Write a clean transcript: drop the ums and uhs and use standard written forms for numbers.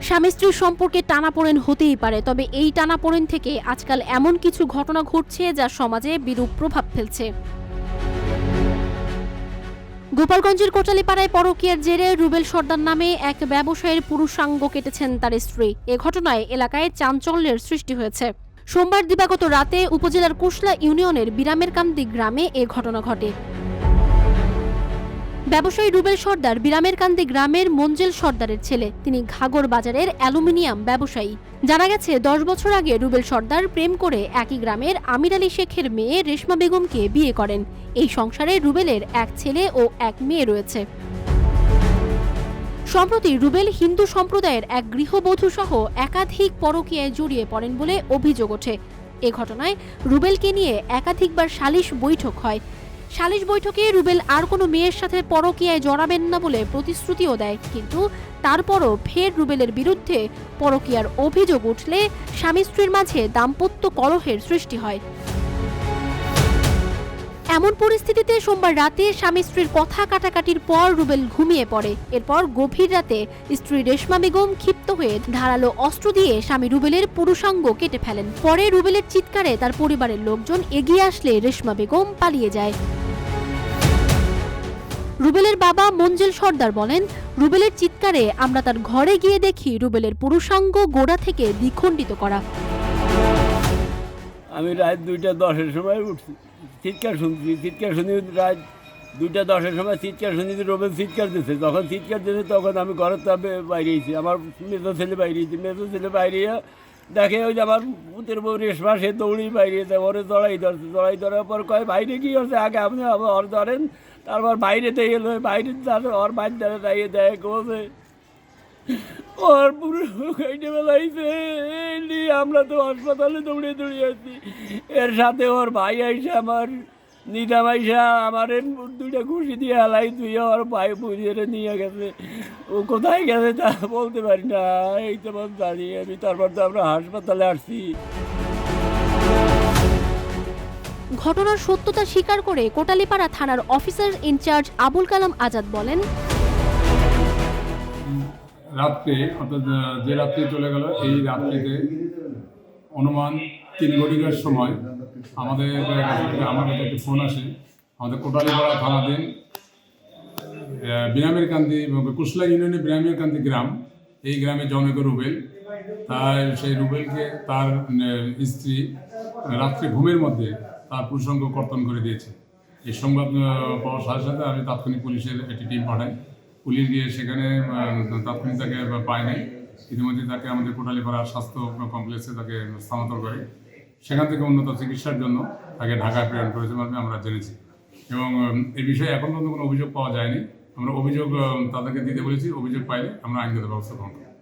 স্বামী স্ত্রীর সম্পর্কে টানাপোড়েন হতেই পারে, তবে এই টানাপোড়েন থেকে আজকাল এমন কিছু ঘটনা ঘটছে যা সমাজে বিরূপ প্রভাব ফেলছে। গোপালগঞ্জের কোটালীপাড়ায় পরকীয়ার জেরে রুবেল সর্দার নামে এক ব্যবসায়ীর পুরুষাঙ্গ কেটেছেন তার স্ত্রী। এ ঘটনায় এলাকায় চাঞ্চল্যের সৃষ্টি হয়েছে। সোমবার দিবাগত রাতে উপজেলার কুশলা ইউনিয়নের বিরামেরকান্দি গ্রামে এ ঘটনা ঘটে। ব্যবসায়ী রুবেল সর্দার বিরামেরকান্দি গ্রামের মঞ্জেল সর্দারের ছেলে। তিনি ঘাগর বাজারের অ্যালুমিনিয়াম ব্যবসায়ী। জানা গেছে 10 বছর আগে রুবেল সর্দার প্রেম করে একই গ্রামের আমির আলী শেখের মেয়ে রেশমা বেগমকে বিয়ে করেন। এই সংসারে রুবেলের এক ছেলে ও এক মেয়ে রয়েছে। সম্প্রতি রুবেল হিন্দু সম্প্রদায়ের এক গৃহবধূ সহ একাধিক পরকীয়ায় জড়িয়ে পড়েন বলে অভিযোগ ওঠে। এ ঘটনায় রুবেলকে নিয়ে একাধিকবার সালিশ বৈঠক হয়। সালিশ বৈঠকে রুবেল আর কোনো মেয়ের সাথে পরকীয়ায় জড়াবেন না বলে প্রতিশ্রুতিও দেয়, কিন্তু তারপরও ফের রুবেলের বিরুদ্ধে পরকীয়ার অভিযোগ উঠলে স্বামী স্ত্রীর মাঝে দাম্পত্য কলহের সৃষ্টি হয়। এমন পরিস্থিতিতে সোমবার রাতে স্বামী স্ত্রীর কথা কাটাকাটির পর রুবেল ঘুমিয়ে পড়ে। এরপর গভীর রাতে স্ত্রী রেশমা বেগম ক্ষিপ্ত হয়ে ধারালো অস্ত্র দিয়ে স্বামী রুবেলের পুরুষাঙ্গ কেটে ফেলেন। পরে রুবেলের চিৎকারে তার পরিবারের লোকজন এগিয়ে আসলে রেশমা বেগম পালিয়ে যায়। রুবেলের বাবা মঞ্জেল সর্দার বলেন, রুবেলের চিৎকারে আমরা তার ঘরে গিয়ে দেখি রুবেলের পুরুষাঙ্গ গোড়া থেকে দ্বিখণ্ডিত করা। আমি রাত 2:10-এর সময় উঠছি, চিৎকার শুনি রাত 2:10-এর সময় চিৎকার শুনি, রুবেল চিৎকার দিচ্ছে। যখন চিৎকার দিচ্ছে তখন আমি ঘরের তাপে বাইরেছি, আমার মেজো ছেলে বাইরেছি। মেজো ছেলে বাইরে দেখে ওই যে আমার পুতের বউ রেশমা, সে দৌড়ি বাইরেছে, ওরে জড়াই ধরার পর কয় বাইরে কি হচ্ছে, আগে আপনি ওর ধরেন। তারপর বাইরে দিয়ে গেল, বাইরে ওর বাইর দ্বারা দাঁড়িয়ে দেয় কোছে ওর পুরো কেটে বেলাইছে। আমরা তো হাসপাতালে দৌড়িয়ে আছি। এর সাথে ওর ভাই আইসা, আমার নিজাম আইসা আমার 2টা ঘুষি দিয়ে হেলাই তুই ওর ভাই বুঝিয়ে নিয়ে গেছে। ও কোথায় গেছে তা বলতে পারি না, এই তো দাঁড়িয়ে আমি। তারপর তো আমরা হাসপাতালে আসছি। ঘটনার সত্যতা স্বীকার করে কোটালীপাড়া থানার অফিসার ইনচার্জ আবুল কালাম আজাদ বলেন, রাত্রে, অর্থাৎ যে রাত্রে চলে গেল, এই রাত্রিতে অনুমান 3 ঘটিকার সময় আমার কাছে একটি ফোন আসে। আমাদের কোটালীপাড়া থানাধীন বিরামেরকান্দি, কুশলা ইউনিয়নের বিরামেরকান্দি গ্রাম, এই গ্রামে জনৈক রুবেল, তার সেই রুবেলকে তার স্ত্রী রাত্রে ঘুমের মধ্যে তার পুরুষাঙ্গ কর্তন করে দিয়েছে। এই সংবাদ পাওয়ার সাথে সাথে আমি তাৎক্ষণিক পুলিশের একটি টিম পাঠাই। পুলিশ গিয়ে সেখানে তাৎক্ষণিক তাকে পায় নাই। ইতিমধ্যে তাকে আমাদের কোটালীপাড়া স্বাস্থ্য কমপ্লেক্সে তাকে স্থানান্তর করে সেখান থেকে উন্নত চিকিৎসার জন্য তাকে ঢাকায় প্রেরণ করেছে বলে আমরা জেনেছি। এবং এই বিষয়ে এখন পর্যন্ত কোনো অভিযোগ পাওয়া যায়নি। আমরা অভিযোগ তাদেরকে দিতে বলেছি, অভিযোগ পাইলে আমরা আইনগত ব্যবস্থা গ্রহণ করব।